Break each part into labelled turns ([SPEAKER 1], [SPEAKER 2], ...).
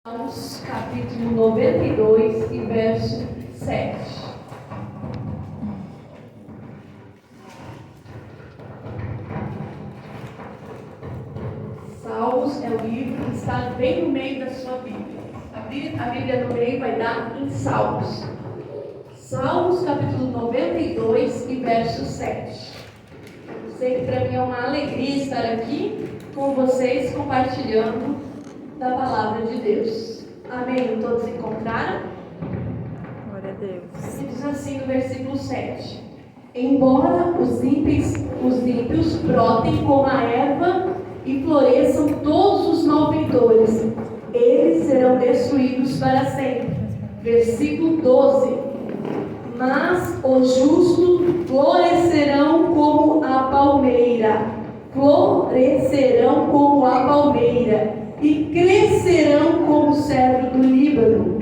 [SPEAKER 1] Salmos capítulo 92 e verso 7. Salmos é o livro que está bem no meio da sua Bíblia. A Bíblia no meio vai dar em Salmos. Salmos capítulo 92 e verso 7. Eu sei que para mim é uma alegria estar aqui com vocês compartilhando da palavra de Deus. Amém? Todos encontraram?
[SPEAKER 2] Glória a Deus.
[SPEAKER 1] E diz assim no versículo 7: Embora os ímpios brotem como a erva e floresçam todos os malfeitores, eles serão destruídos para sempre. Versículo 12: Mas os justos florescerão como a palmeira, e crescerão como o cedro do Líbano,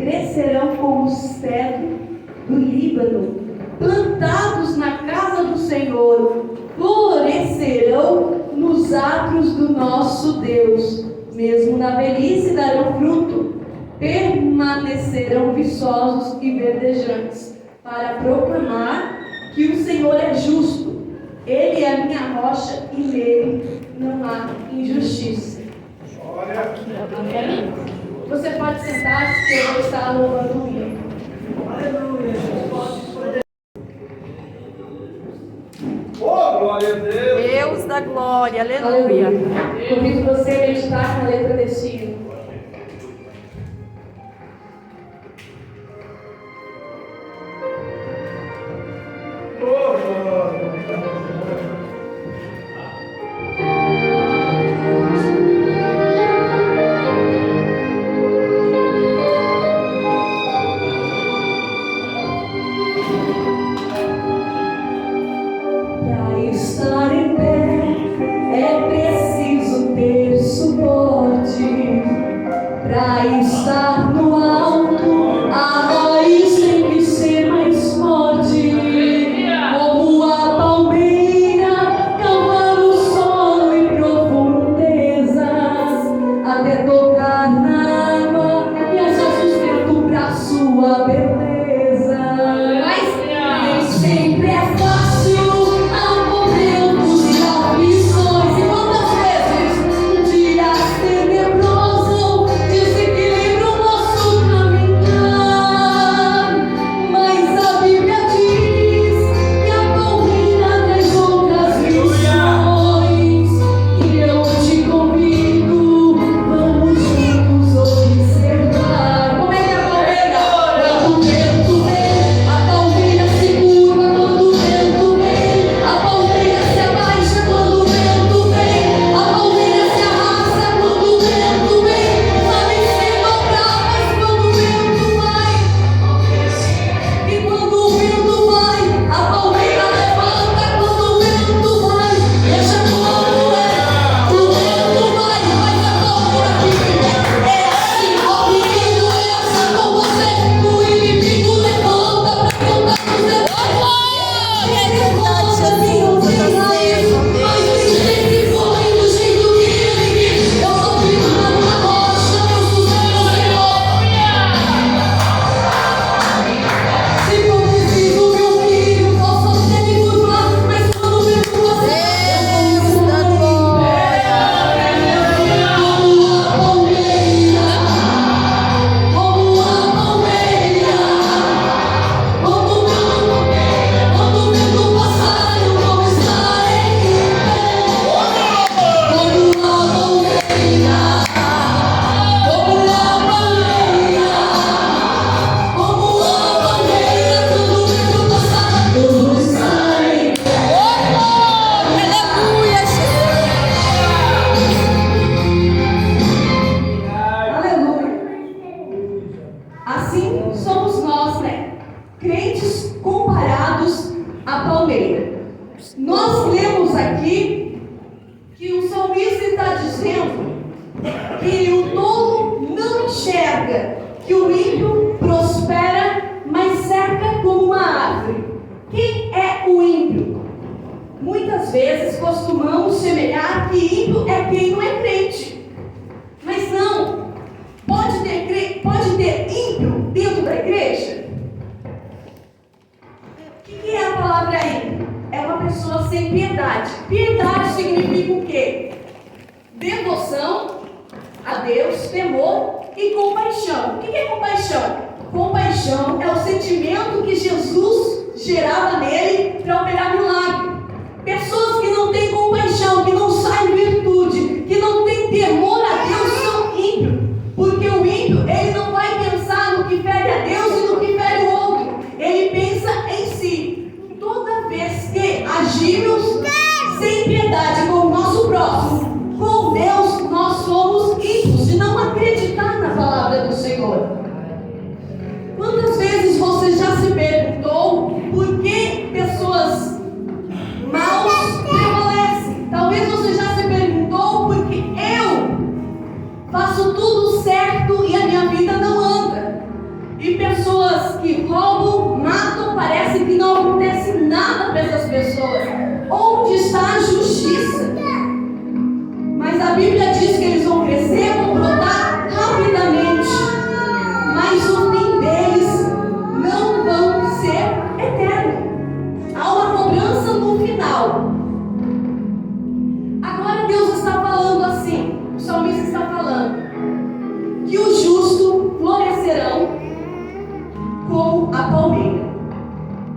[SPEAKER 1] plantados na casa do Senhor, florescerão nos átrios do nosso Deus, mesmo na velhice darão fruto, permanecerão viçosos e verdejantes, para proclamar que o Senhor é justo, Ele é a minha rocha e nele não há injustiça. Amém? Você pode sentar, porque eu vou estar louvando o hino. Aleluia.
[SPEAKER 3] Oh, glória a Deus.
[SPEAKER 2] Deus da glória, aleluia.
[SPEAKER 1] Convido você a meditar na letra deste hino.
[SPEAKER 3] Oh, glória.
[SPEAKER 1] Para estar em pé é preciso ter suporte. Para estar no alto, a raiz tem que ser mais forte. Como a palmeira, cavar o solo em profundezas, até tocar na água e achar sustento para sua beleza. Mas nem sempre é fácil, há momentos de aflições. E quantas vezes dias tenebrosos desequilibram o nosso caminhar? Mas a Bíblia diz que a palmeira traz outras lições. E eu te convido, vamos juntos observar. Como é que é a palmeira? Quando o vento vem, a palmeira se curva. Quando o vento vem, a palmeira se abaixa. Quando o vento vem, a palmeira se arrasta. Quando o vento vem, lá em cima brava. Mas quando o vento vai, e quando o vento vai, a palmeira levanta. Quando o vento vai, deixa como é. O vento vai, mas a palmeira fica. É assim, ó menino, é assim com você. O inimigo levanta pra contar com você. Ele levanta, não tem raiz, mas tem gente que corre do jeito que ele quis. Eu sou firmado na rocha, meu sucesso é Se for preciso, meu filho, posso até me curvar, mas quando vejo você, eu vou me como a palmeira, quando o vento passar, eu vou estar em pé. Como a palmeira, quando o vento passar, eu vou estar em pé.
[SPEAKER 2] Aleluia,
[SPEAKER 1] Aleluia. Assim somos nós, né? Crentes comparados à palmeira. Nós lemos aqui que o salmista está dizendo que o tolo não enxerga, que o ímpio prospera, mas cerca como uma árvore. Quem é o ímpio? Muitas vezes costumamos semelhar que ímpio é quem não é crente. Mas não, pode ter crente Piedade significa o quê? Devoção a Deus, temor e compaixão. O que é compaixão? Compaixão é o sentimento que Jesus gerava nele para operar milagre. Pessoas que não têm compaixão, que não saem virtude, que não têm temor a Deus são ímpios. Porque o ímpio, ele não vai pensar no que fere a Deus e no que fere o outro. Ele pensa em si. Toda vez que agimos sem piedade com o nosso próximo, com Deus, nós somos ímpios de não acreditar na palavra do Senhor. Quantas vezes você já se perguntou por que pessoas maus prevalecem? Talvez você já se perguntou por que eu faço tudo certo e a minha vida não anda. E pessoas que roubam, matam, parece que não acontece nada para essas pessoas. Onde está a justiça? Mas a Bíblia diz que eles vão crescer, vão brotar rapidamente. Mas o fim deles não vão ser eterno. Há uma cobrança no final. Agora Deus está falando assim, o salmista está falando, que os justos florescerão como a palmeira.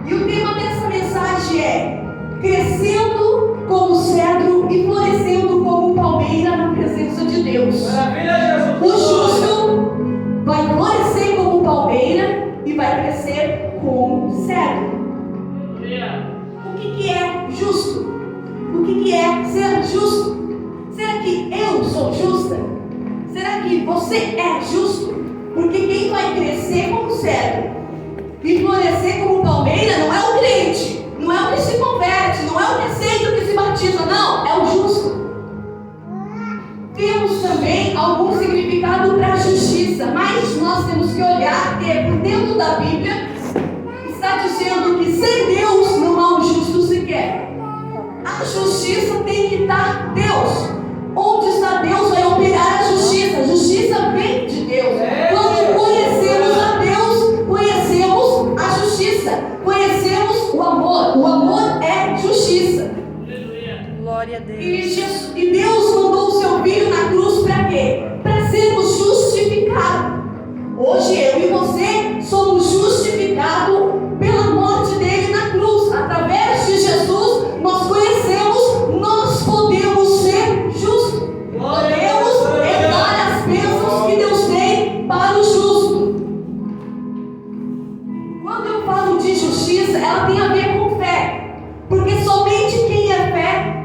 [SPEAKER 1] E o tema dessa mensagem é crescendo como cedro e florescendo como palmeira na presença de Deus.
[SPEAKER 3] Maravilha,
[SPEAKER 1] O
[SPEAKER 3] Jesus.
[SPEAKER 1] justo vai florescer como palmeira e vai crescer como cedro. O que é justo? O que é ser justo? Será que eu sou justa? Será que você é justo? Porque quem vai crescer como cedro e florescer como palmeira não é o crente, não é o que se converte, não é o que aceita, o que se batiza, não, é o justo. Temos também algum significado para a justiça, mas nós temos que olhar que por dentro da Bíblia está dizendo que sem Deus não há um justo sequer. A justiça tem que estar Deus. Onde está Deus vai operar a justiça. A justiça vem de Deus. Quando conhecemos a Deus, conhecemos a justiça. Conhecemos o amor. O amor é justiça.
[SPEAKER 2] Glória a Deus.
[SPEAKER 1] E Deus mandou o seu filho na cruz para quê? Para sermos justificados. Hoje eu e você somos justificados pela morte dele na cruz. Através de Jesus nós conhecemos, nós podemos ser justos. Podemos herdar as bênçãos que Deus tem para o justo. Quando eu falo de justiça, ela tem a ver com fé. Porque somente quem é fé,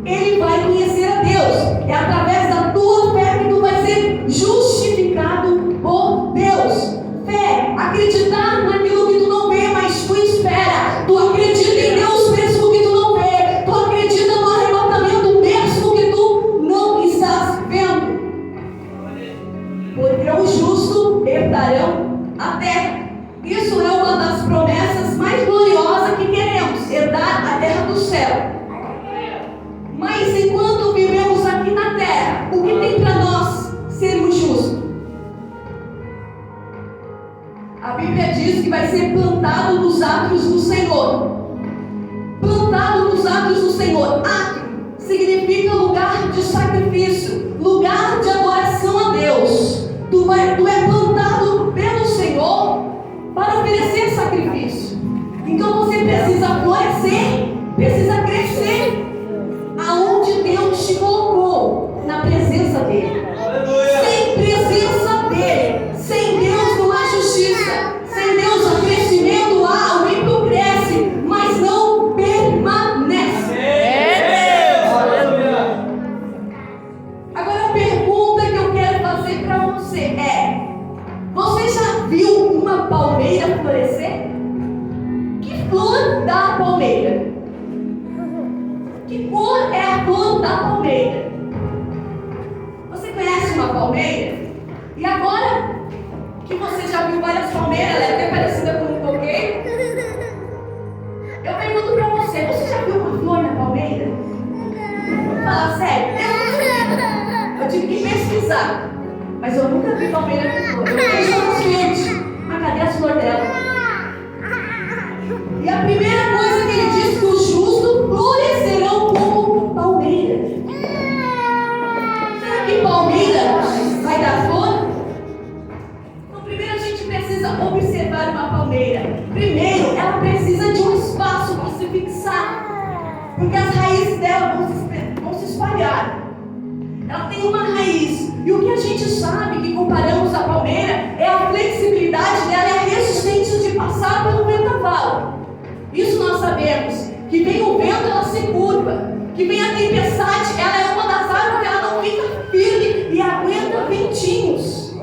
[SPEAKER 1] ele vai conhecer a Deus. É através da tua fé que tu vai ser justificado por Deus. Fé, acreditar naquilo que tu não vê, mas tu espera. Tu acredita em Deus mesmo que tu não vê. Tu acredita no arrebatamento mesmo que tu não estás vendo. Porque os justos herdarão a terra. Isso é uma das promessas mais gloriosas que queremos, herdar a terra do céu. Mas enquanto vivemos aqui na terra, o que tem para nós sermos justos? A Bíblia diz que vai ser plantado nos átrios do Senhor. Plantado nos átrios do Senhor. Átrio significa lugar de sacrifício, lugar de adoração a Deus. Tu é plantado pelo Senhor para oferecer sacrifício. Então você precisa florescer, precisa crescer aonde Deus te colocou, na presença dele. Sem presença dele, sem Deus não há justiça, sem Deus há crescimento, há, o ímpio cresce, mas não permanece. Agora a pergunta que eu quero fazer para você é: você já viu uma palmeira florescer? Que flor dá a palmeira? Que cor é a flor da palmeira? Você conhece uma palmeira? E agora que você já viu várias palmeiras, ela é até parecida com um coqueiro, eu pergunto pra você: você já viu uma flor na palmeira? Vou falar sério, eu tive que pesquisar, mas eu nunca vi palmeira com flor. Eu vejo elas verdes, mas cadê as flores dela? E a primeira coisa que ele diz: que os justos florescerão como a gente sabe que comparamos a palmeira, é a flexibilidade dela, é a resistência de passar pelo vendaval. Isso nós sabemos. Que vem o vento, ela se curva. Que vem a tempestade, ela é uma das árvores que ela não fica firme e aguenta ventinhos.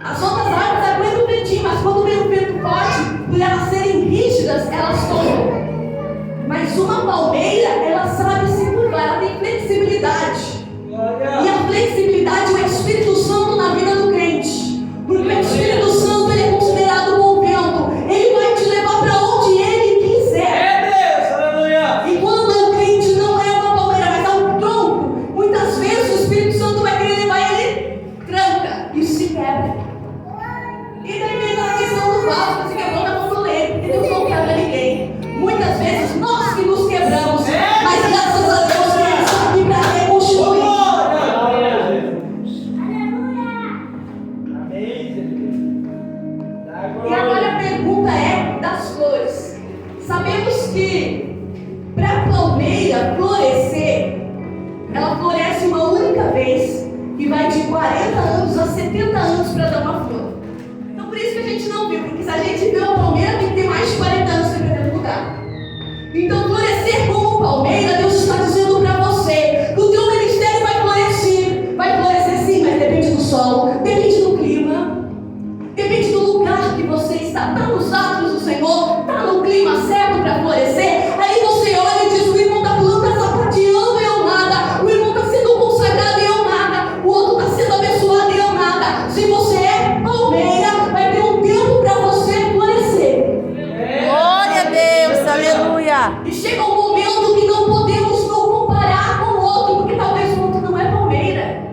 [SPEAKER 1] As outras árvores aguentam o ventinho, mas quando vem o vento forte, por elas serem rígidas, elas tombam. Mas uma palmeira, ela sabe se curvar, ela tem flexibilidade. E a flexibilidade é o Espírito Santo na vida do crente. Porque o Espírito Santo, ele é considerado bom vento. Ele vai te levar para onde ele quiser. E quando o crente não é uma palmeira, mas é um tronco, muitas vezes o Espírito Santo vai querer levar ele, tranca e se quebra. E daí vem a questão do vaso, se quebrou na mão do leiro, e Deus não quebra ninguém. Muitas vezes nós que nos quebramos, mas graças a Deus ele está aqui para reconstruir. E agora a pergunta é das flores. Sabemos que para a palmeira florescer, ela floresce uma única vez e vai de 40 anos a 70 anos para dar uma flor. Então por isso que a gente não viu, porque se a gente viu a palmeira tem que ter mais de 40 anos dependendo do lugar. Então florescer como palmeira, Deus está dizendo para você que o teu ministério vai florescer sim, mas depende do solo, depende do clima, depende do lugar que você está nos atos do Senhor, está no clima certo para florescer. Aí você olha e diz: o irmão da planta está sapateando e eu nada, o irmão está sendo consagrado e eu nada, o outro está sendo abençoado e eu nada. Se você é palmeira, vai ter um tempo para você florescer.
[SPEAKER 2] Glória a Deus, aleluia.
[SPEAKER 1] E chega um momento que não podemos nos comparar com o outro, porque talvez o outro não é palmeira,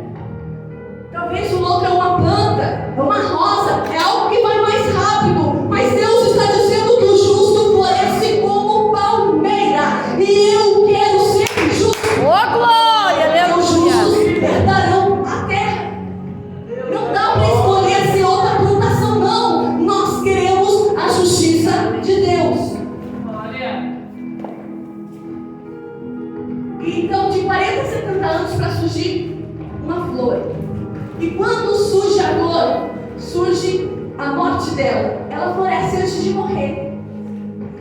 [SPEAKER 1] talvez o outro é uma planta, é uma rosa, é algo que vai mais rápido, mas Deus está dizendo que o justo floresce como palmeira, e eu quero ser justo.
[SPEAKER 2] Oh, glória,
[SPEAKER 1] Os
[SPEAKER 2] aleluia.
[SPEAKER 1] justos herdarão a terra. Não dá para escolher ser outra plantação, não. Nós queremos a justiça de Deus. Então, de 40 a 70 anos para surgir uma flor. E quando surge a flor, surge a morte dela. Ela floresce antes de morrer.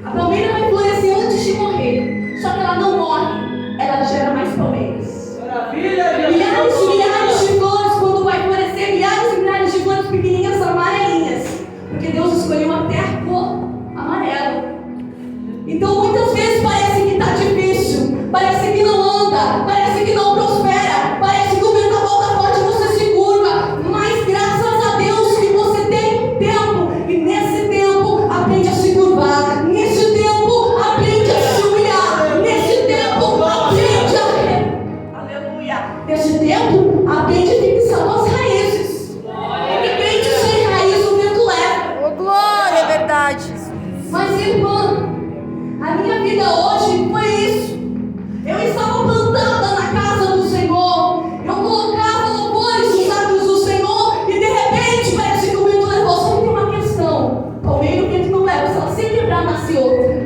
[SPEAKER 1] A palmeira vai florescer antes de morrer. Só que ela não morre, ela gera mais palmeiras. Milhares e milhares de flores, quando vai florescer, milhares e milhares de flores pequenininhas amarelinhas. Porque Deus escolheu até a cor amarela. Então muitas vezes parece que está difícil, parece que não anda, parece que não prospera, parece que o vendaval está forte e você se curva. Mas graças a Deus que você tem um tempo, e nesse tempo aprende a se curvar, nesse tempo aprende a se humilhar, nesse tempo aprende a... Aleluia! Nesse tempo aprende a fixar as raízes. Porque crente sem raiz o vento leva.
[SPEAKER 2] Oh, glória, é verdade.
[SPEAKER 1] Mas irmã, a minha vida hoje foi isso. Eu estava plantada na casa do Senhor. Eu colocava louvores nos atos do Senhor. E de repente parece que o vento levou. Só que tem uma questão: palmeira o vento não leva. Se ela se quebrar, nasce outra.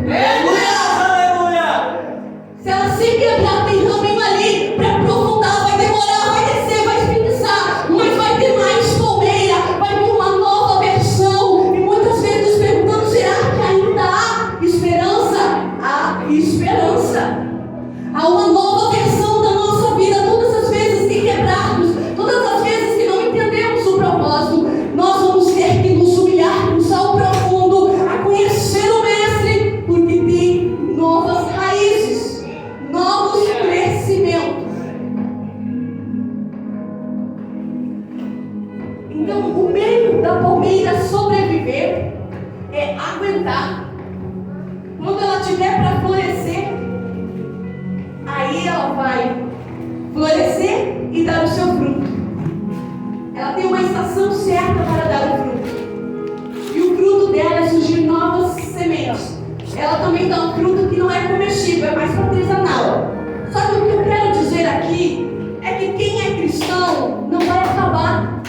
[SPEAKER 1] Se ela se quebrar, tem raminho ali para aprofundar. Vai demorar, vai descer, vai fixar. Mas vai ter mais palmeira. Vai vir uma nova versão. E muitas vezes nos perguntando: será que ainda há esperança? Há esperança. Há uma nova versão da nossa vida. Todas as vezes que quebrarmos, todas as vezes que não entendemos o propósito, nós vamos ter que nos humilharmos ao profundo, a conhecer o Mestre, porque tem novas raízes, novos crescimentos. Então, o meio da palmeira sobreviver é aguentar. Quando ela tiver para florescer, aí ela vai florescer e dar o seu fruto. Ela tem uma estação certa para dar o fruto. E o fruto dela é surgir novas sementes. Ela também dá um fruto que não é comestível, é mais artesanal. Só que o que eu quero dizer aqui é que quem é cristão não vai acabar.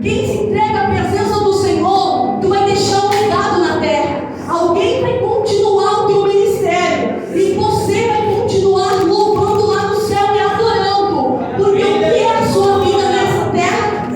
[SPEAKER 1] Quem se entrega à presença do Senhor, tu vai deixar um legado na terra. Alguém vai continuar o teu ministério. E você vai continuar louvando lá no céu e adorando. Porque o que é a sua vida nessa terra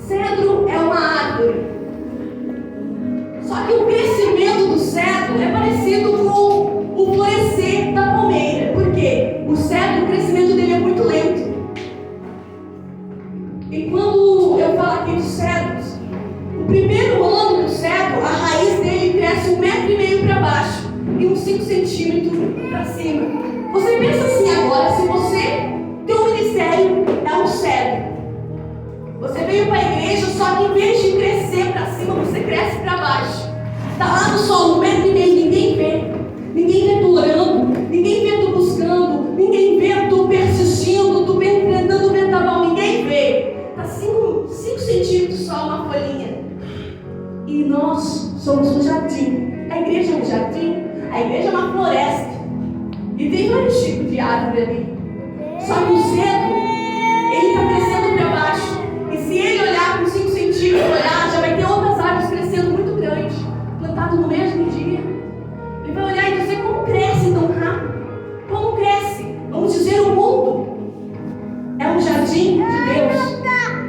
[SPEAKER 1] Cedro é uma árvore. Só que o crescimento do cedro é parecido com o florescer da palmeira. Por quê? O cedro, o crescimento dele é muito lento. E quando eu falo aqui de cedros, o primeiro ano do cedro, a raiz dele cresce 1,5 metro para baixo e uns 5 centímetros para cima. Você pensa assim agora, se você tem um ministério, é um cedro. Você veio para a igreja, só que em vez de crescer para cima, você cresce para baixo. Está lá no sol, 1,5 metro, ninguém vê. Ninguém vê tu orando, ninguém vê tu buscando, ninguém vê tu persistindo, tu enfrentando o vendaval, ninguém vê. Está 5 centímetros só uma folhinha. E nós somos um jardim. A igreja é um jardim, a igreja é uma floresta. E tem vários tipos de árvore ali. Só que o cedro, ele está crescendo para baixo. E se ele olhar com 5 centímetros, olhar, já vai ter outras árvores crescendo muito grandes, plantado no mesmo dia. Ele vai olhar e dizer: como cresce tão rápido? Como cresce? Vamos dizer, o mundo é um jardim de Deus.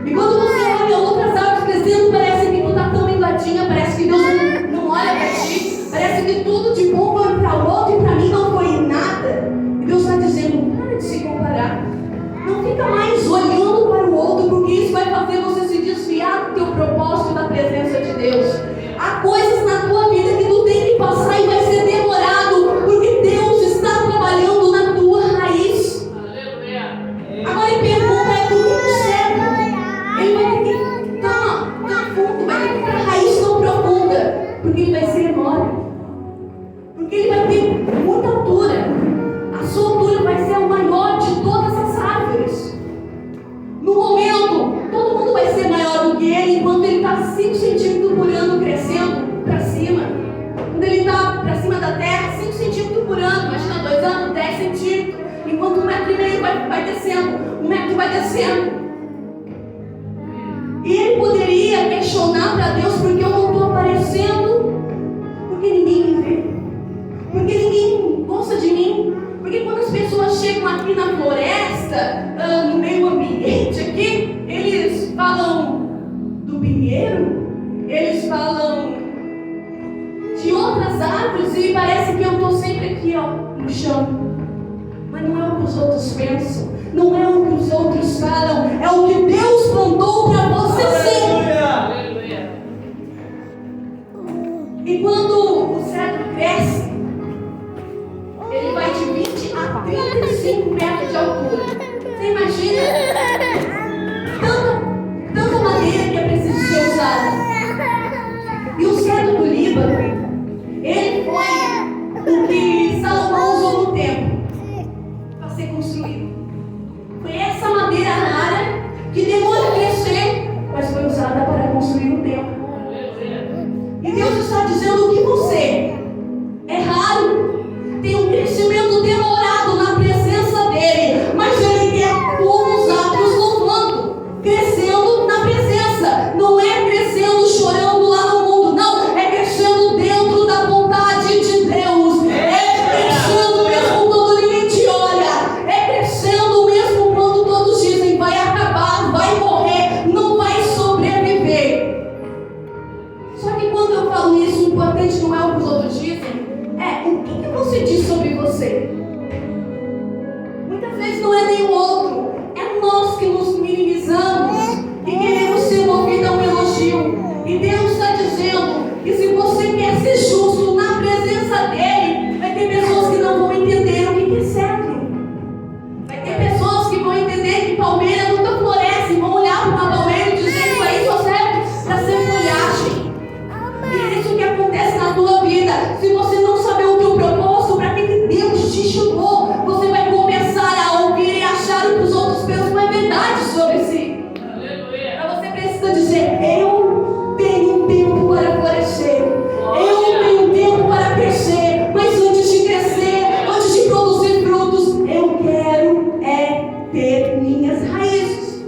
[SPEAKER 1] E quando você olha outras árvores crescendo, parece que tu está tão engadinha, parece que Deus não olha para ti, parece que tudo de bom foi para o outro e para mim não foi nada. E Deus está dizendo: para de se comparar. Não fica mais olhando para o outro, porque isso vai fazer você se desviar do teu propósito da presença de Deus. Há coisas na tua vida que tu tem que passar e vai ser demorado, porque Deus está trabalhando na tua raiz. Agora a pergunta é: por que o cedro ele vai ter que ir tão fundo, vai ter que ir para a raiz tão profunda? Porque ele vai ser enorme, porque ele vai ter muita altura. A sua altura vai ser a maior de todas as árvores. No momento, todo mundo vai ser maior do que ele, enquanto ele está 5 centímetros por ano crescendo para cima. Quando ele está para cima da terra, 5 centímetros por ano, imagina 2 anos, 10 centímetros, enquanto 1,5 metro vai descendo, 1 metro vai descendo. E ele poderia questionar para Deus: por que eu não estou aparecendo? Porque ninguém me vê, porque ninguém gosta de mim. Porque quando as pessoas chegam aqui na floresta, no meio ambiente aqui, eles falam do pinheiro, eles falam de outras árvores e parece que eu estou sempre aqui, ó, no chão. Mas não é o que os outros pensam, não é o que os outros falam, é o que Deus plantou para você ser.
[SPEAKER 3] Aleluia.
[SPEAKER 1] E quando o cedro cresce, ele vai de 20 a 35 metros de altura. Você imagina tanta madeira que é preciso ser usada. E o cedro do Líbano, ele foi o que Salomão usou no templo para ser construído. Foi essa madeira rara que demora a crescer, mas foi usada para construir o templo. E Deus está dizendo que você é raro, tem um crescimento demorado na presença dele, mas ele quer todos os atos louvando, crescendo na presença. Não é crescendo chorando lá no mundo, não, é crescendo dentro da vontade de Deus, é crescendo mesmo quando ninguém te olha, é crescendo mesmo quando todos dizem: vai acabar, vai morrer, não vai sobreviver. Só que quando eu falo isso, o importante não é o que os outros dizem, é o que você diz sobre você. Muitas vezes não é nem o outro, é nós que nos minimizamos e queremos ser movidos a um elogio. E Deus está dizendo que se você quer ser justo na presença dele, vai ter pessoas que não vão entender o que é cedro. Vai ter pessoas que vão entender que palmeira nunca floresce, vão olhar para uma palmeira e dizer: isso aí só serve para ser folhagem. E é isso que acontece na tua vida. Se você não saber o teu propósito, para que Deus te chamou, você vai começar a ouvir e achar o que os outros pensam é verdade sobre si. Mas você precisa dizer: eu tenho um tempo para florescer, eu tenho um tempo para crescer, mas antes de crescer, antes de produzir frutos, eu quero ter minhas raízes.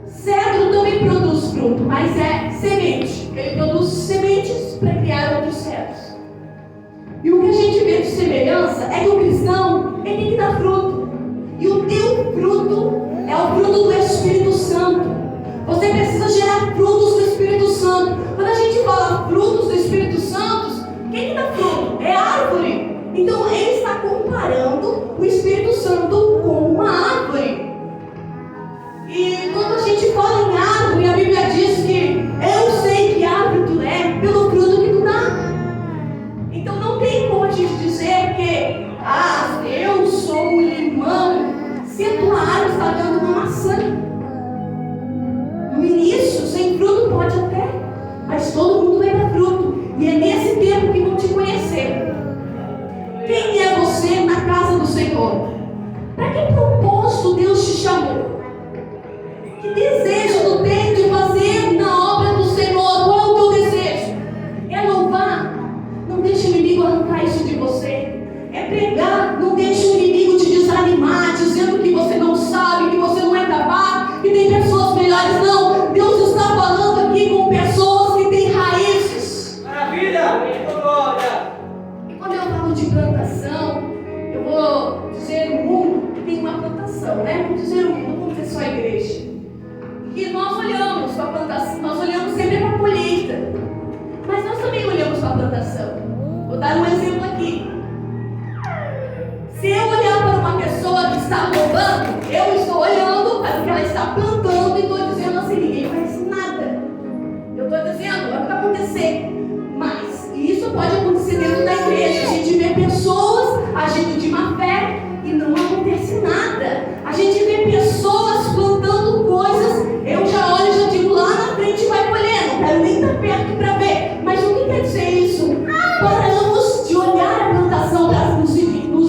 [SPEAKER 1] Cedro também produz fruto, mas é semente. Ele produz sementes para criar outros cedros. E o que a gente vê de semelhança é que o cristão, ele tem que dar fruto. E o teu fruto é o fruto do Espírito Senhor? Para que propósito Deus te chamou? Que desejo tu tem de fazer na obra do Senhor? Qual é o teu desejo? É louvar? Não deixe o inimigo arrancar isso de você. É pregar? Não deixe o inimigo te desanimar, dizendo que você não sabe, que você não é capaz, que tem pessoas melhores. Não, Deus está falando aqui com pessoas que têm raízes.
[SPEAKER 3] Maravilha! Glória!
[SPEAKER 1] E quando eu falo de plantação, eu vou dizer o mundo tem uma plantação, né? Vamos dizer o mundo, não vamos dizer só a igreja. Que nós olhamos para a plantação, nós olhamos sempre para a colheita, mas nós também olhamos para a plantação. Vou dar um exemplo aqui. Se eu olhar para uma pessoa que está roubando, eu estou olhando para o que ela está plantando e estou dizendo assim, ninguém faz nada. Eu estou dizendo, vai acontecer. Mas isso pode acontecer dentro da igreja. A gente vê pessoas agindo de má fé e não acontece nada. A gente vê pessoas plantando coisas, eu já olho e já digo, lá na frente vai colher. Não quero nem estar perto para ver. Mas o que quer dizer isso? Paramos de olhar a plantação para nos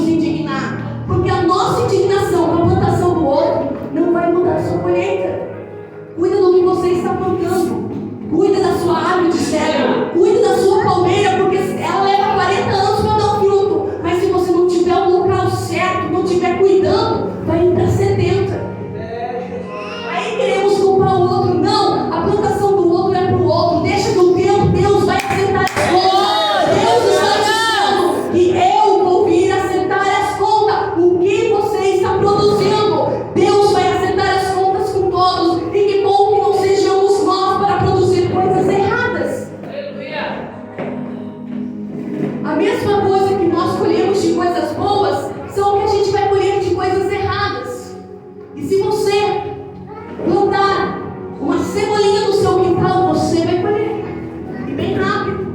[SPEAKER 1] indignar. Porque a nossa indignação com a plantação do outro não vai mudar a sua colheita. Cuida do que você está plantando. Cuida da sua árvore de cedro. Cuida da sua palmeira, porque ela leva 40 anos para dar um fruto. Mas se você não tiver o local certo, não estiver cuidando, vai entrar sedenta. Aí queremos culpar o outro. Não, a plantação do outro é para o outro. Deixa que o tempo, Deus vai acertar as contas. Deus está dizendo que eu vou vir acertar as contas. O que você está produzindo, Deus vai acertar as contas com todos. E que bom que não sejamos nós para produzir coisas erradas.
[SPEAKER 3] Aleluia!
[SPEAKER 1] A mesma coisa que nós colhemos de coisas boas, são o que a gente vai colher de coisas erradas. E se você plantar uma cebolinha no seu quintal, você vai colher. E bem rápido.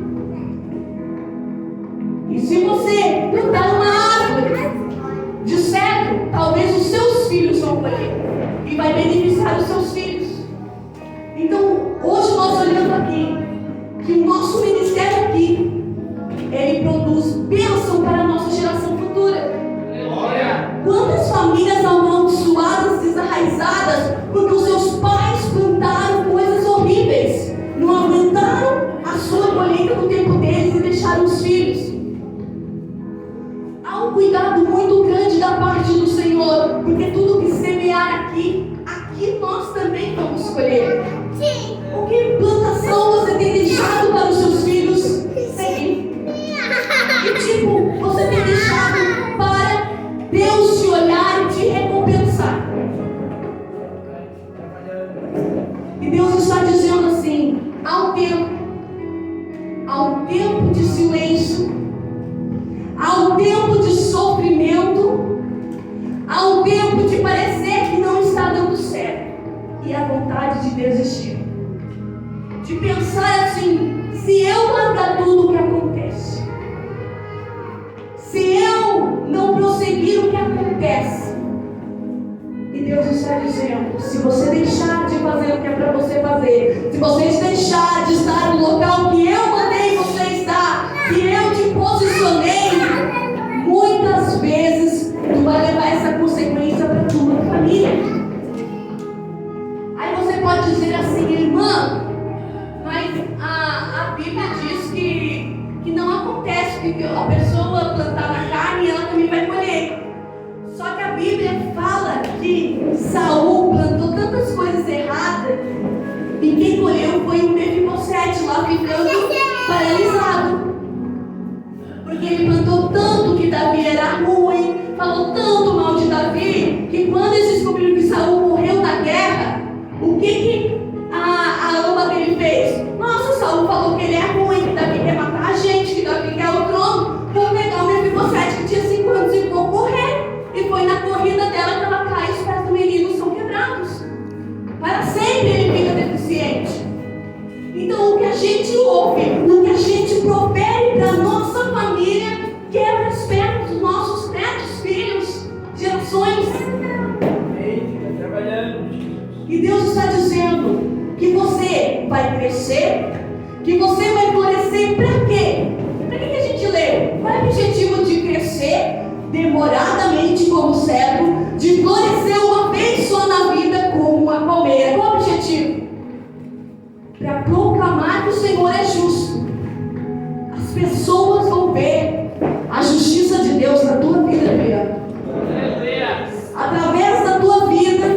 [SPEAKER 1] E se você plantar uma árvore de cedro, talvez os seus filhos vão colher. E vai beneficiar os seus filhos. Então, hoje nós olhando aqui, que o nosso ministério aqui, ele produz bênção para a nossa geração futura.
[SPEAKER 3] Glória!
[SPEAKER 1] Quantas famílias amaldiçoadas, desarraizadas, porque os seus pais plantaram coisas horríveis, não aguentaram a sua colheita no tempo deles e deixaram os filhos. Há um cuidado muito grande da parte do Senhor, porque tudo que semear aqui, aqui nós também vamos colher. O que plantação você tem deixado para os seus filhos seguir? Que tipo você tem deixado para Deus te olhar e te recompensar? E Deus está dizendo assim, há um tempo de silêncio, há um tempo de sofrimento, há um tempo de parecer que não está dando certo, e a vontade de desistir, de pensar assim, se eu largar tudo, o que acontece? Se eu não prosseguir, o que acontece? E Deus está dizendo, se você deixar de fazer o que é para você fazer, se você deixar de estar no local que eu mandei você estar, que eu te posicionei, muitas vezes tu vai levar essa consequência para a tua família. Aí você pode dizer assim, irmã, mas a Bíblia diz que não acontece, que a pessoa plantar na carne, ela também vai colher. Só que a Bíblia fala que Saul plantou tantas coisas erradas e quem colheu foi o Mefibosete lá ficando paralisado. Porque ele plantou tanto que Davi era ruim, falou tanto mal de Davi, que quando eles descobriram que Saul morreu na guerra, o que a ama dele fez? Nossa, Saul falou que ele é ruim, que Davi quer matar a gente, que Davi quer o trono. Vou pegar o Mefibosete que tinha 5 anos e vou correr. E foi na corrida dela que ela cai e os pés do menino são quebrados. Para sempre ele fica deficiente. Então o que a gente ouve, o que a gente profere para a nossa família, quebra as pernas dos nossos netos, filhos, gerações. E Deus está dizendo que você vai crescer, que você vai florescer para quê? Para que a gente lê? Qual é o objetivo de crescer demoradamente, como o cedro, de florescer uma vez só na vida como a palmeira. Qual o objetivo? Para proclamar que o Senhor é justo. As pessoas vão ver a justiça de Deus na tua vida, Adriano. Através da tua vida,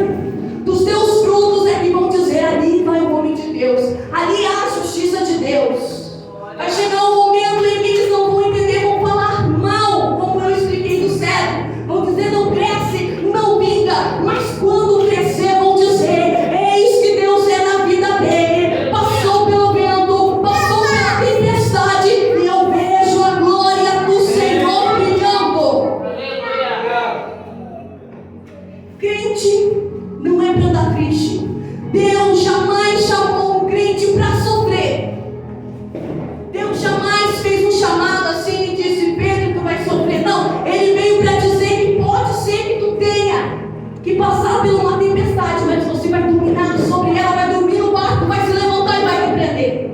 [SPEAKER 1] dos teus frutos é que vão dizer: ali vai o homem de Deus, ali há a justiça de Deus. Vai chegar um momento em que eles não vão entender, vão falar mal, como eu expliquei do cedro, vão dizer: não cresce, não vinga, mas quando crescer vão dizer: eis que Deus é na vida dele, passou pelo vento, passou pela tempestade, e eu vejo a glória do Senhor brilhando. Crente não é para andar triste. Deus jamais chamou um crente para sofrer. Deus jamais fez um chamado assim e disse: Pedro, tu vai sofrer. Não, Ele veio para dizer que pode ser que tu tenha que passar por uma tempestade, mas você vai dominar sobre ela, vai dormir no barco, vai se levantar e vai repreender.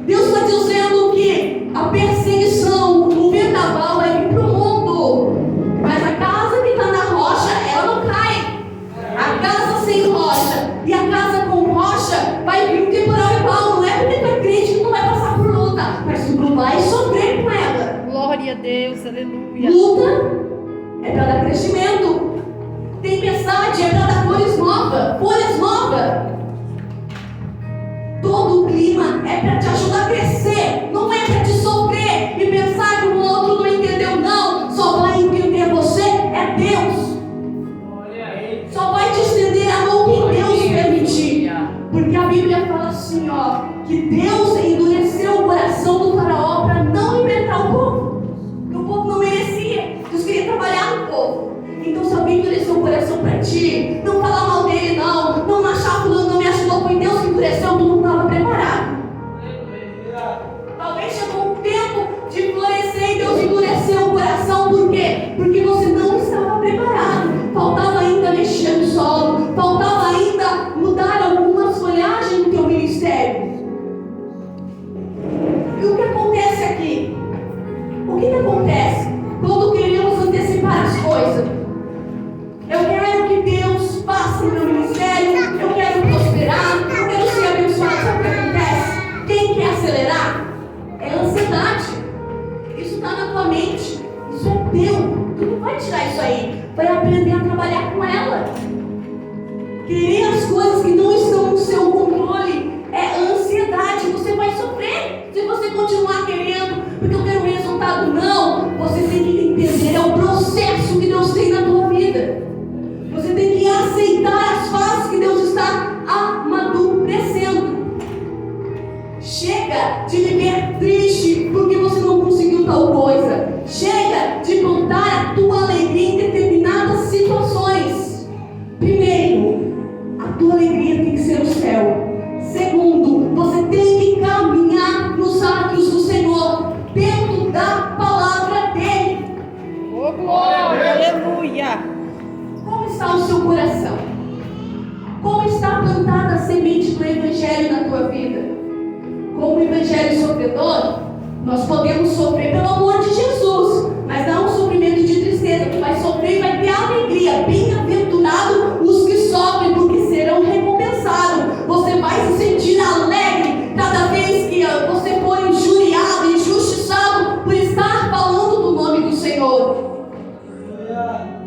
[SPEAKER 1] Deus está dizendo que a perseguição, o vendaval vai vir para o mundo, mas a casa que está na rocha, ela não cai. A casa sem rocha e a casa com rocha vai vir um temporal igual. Não é porque tu é crente que tu não vai passar por luta, mas tu não vai sofrer com ela.
[SPEAKER 2] Glória a Deus, aleluia.
[SPEAKER 1] Luta é para dar crescimento. Tempestade é para dar folhas novas. Todo o clima é para te ajudar a crescer, não é para te sofrer e pensar que o outro não entendeu. Não, só vai entender você é Deus. Só vai te estender a mão que Deus permitir. Porque a Bíblia fala assim, ó, que Deus endureceu o coração do faraó para não libertar o povo. Porque o povo não merecia. Deus queria trabalhar no povo. Então se alguém endureceu o coração para ti, não fala mal dele, não achar fulano não me ajudou, foi Deus que endureceu, tu não estava preparado. Talvez chegou um tempo de florescer e Deus endureceu o coração. Por quê? Porque você não estava preparado. Faltava ainda mexer no solo, faltava ainda mudar algumas folhagens no teu ministério. E o que acontece aqui? O que acontece quando queremos antecipar as coisas? Eu quero que Deus faça no meu ministério, eu quero prosperar, eu quero ser abençoado. Sabe o que acontece? Quem quer acelerar? É ansiedade. Isso está na tua mente. Isso é teu. Tu não vai tirar isso aí. Vai aprender a trabalhar com ela. Querer as coisas que não estão no seu controle é ansiedade. Você vai sofrer se você continuar querendo, porque eu quero resultado. Não. Você tem que entender, é o processo que Deus tem na tua vida. Você tem que aceitar as fases que Deus está amadurecendo. Chega de viver triste porque você não conseguiu tal coisa. Chega de contar a tua alegria em determinadas situações. Primeiro, a tua alegria tem que ser o céu. Segundo, você tem que caminhar nos atos do Senhor, dentro da palavra dele.
[SPEAKER 2] Oh, glória, aleluia.
[SPEAKER 1] Como está o seu coração? Como está plantada a semente do Evangelho na tua vida? Como o Evangelho sofredor, nós podemos sofrer pelo amor de Jesus, mas não um sofrimento de tristeza. Tu vai sofrer e vai ter alegria. Bem-aventurado os que sofrem, porque serão recompensados. Você vai se sentir alegre cada vez que você for injuriado, injustiçado por estar falando do nome do Senhor.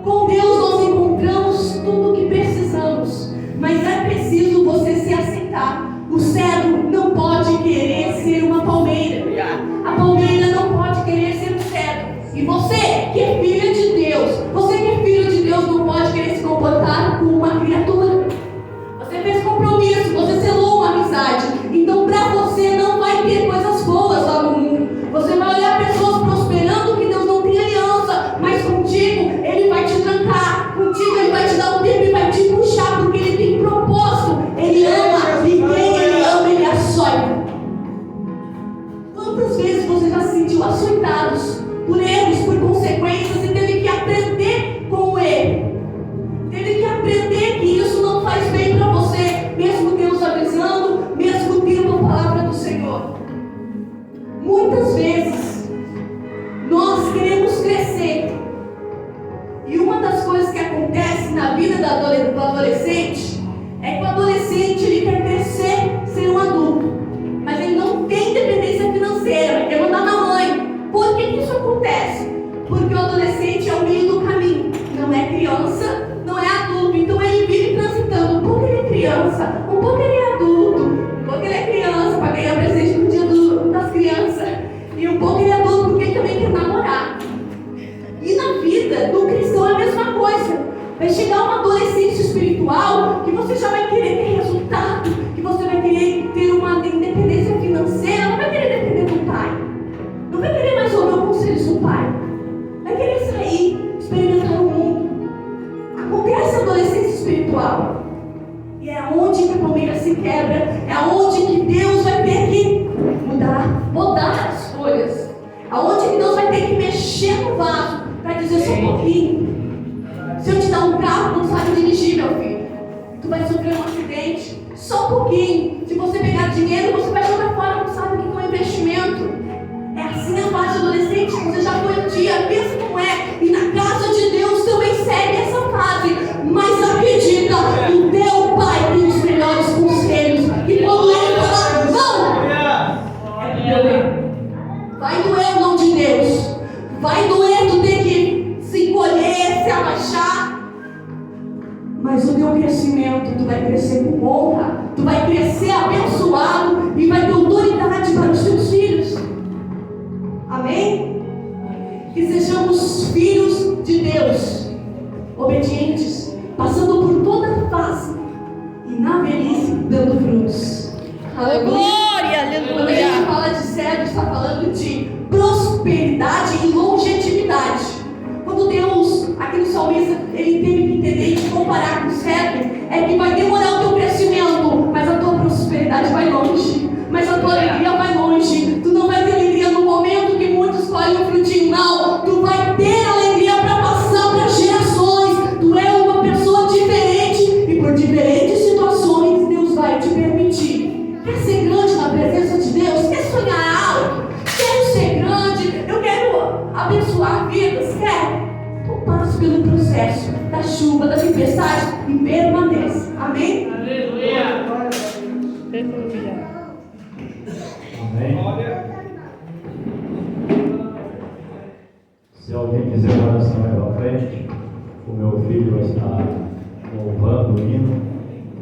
[SPEAKER 1] Com Deus nós encontramos tudo o que precisamos, mas é preciso você se aceitar. O cedro não pode querer ser uma palmeira. A palmeira não pode querer ser um criança, um pouco ele é adulto, um pouco ele é criança para ganhar presente no dia das crianças, e um pouco ele é adulto porque ele também quer namorar. E na vida do cristão é a mesma coisa. Vai chegar uma adolescência espiritual que você já vai querer ter resultado, que você vai querer ter uma independência financeira, não vai querer depender do pai, não vai querer mais ouvir os conselhos do pai, vai querer sair, experimentar o mundo. Acontece a adolescência espiritual. E é onde que a palmeira se quebra, é onde que Deus vai ter que mudar as folhas, é onde que Deus vai ter que mexer no vaso para dizer só um pouquinho. Se eu te dar um carro, não sabe dirigir, meu filho, tu vai sofrer um acidente, só um pouquinho. Se você pegar dinheiro, você vai jogar fora, não sabe o que é um investimento. É assim a fase adolescente, você já foi um dia, pensa como é. E na casa de Deus também segue essa fase. Mas acredita, o teu pai tem os melhores conselhos. E quando ele falar, não, é doer. Vai doer o nome de Deus. Vai doer tu ter que se encolher, se abaixar. Mas o teu crescimento, tu vai crescer com honra, tu vai crescer abençoado e vai ter autoridade para os teus filhos. Amém? Que sejamos filhos de Deus, obedientes, passando por toda a fase e na velhice dando frutos.
[SPEAKER 2] Glória,
[SPEAKER 1] Quando a gente
[SPEAKER 2] aleluia.
[SPEAKER 1] fala de céu, está falando de prosperidade e longevidade. Quando Deus, aqui no salmista, ele teve que entender e te comparar com o cedro, é que vai demorar o teu crescimento, mas a tua prosperidade vai longe, mas a tua alegria vai longe. Tu não vai ter alegria no momento que muitos colhem um frutinho, não. Tu vai ter alegria para passar para gerações. Tu é uma pessoa diferente e por diferentes situações Deus vai te permitir. Quer ser grande na presença de Deus? Quer sonhar alto? Quero ser grande? Eu quero abençoar vidas? Quer? Então passe pelo processo da chuva, da tempestade e permaneça. Amém?
[SPEAKER 3] Aleluia.
[SPEAKER 2] Aleluia.
[SPEAKER 4] Amém. Se alguém quiser oração aí para frente, o meu filho vai estar louvando o hino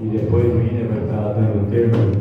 [SPEAKER 4] e depois o hino vai estar dando o termo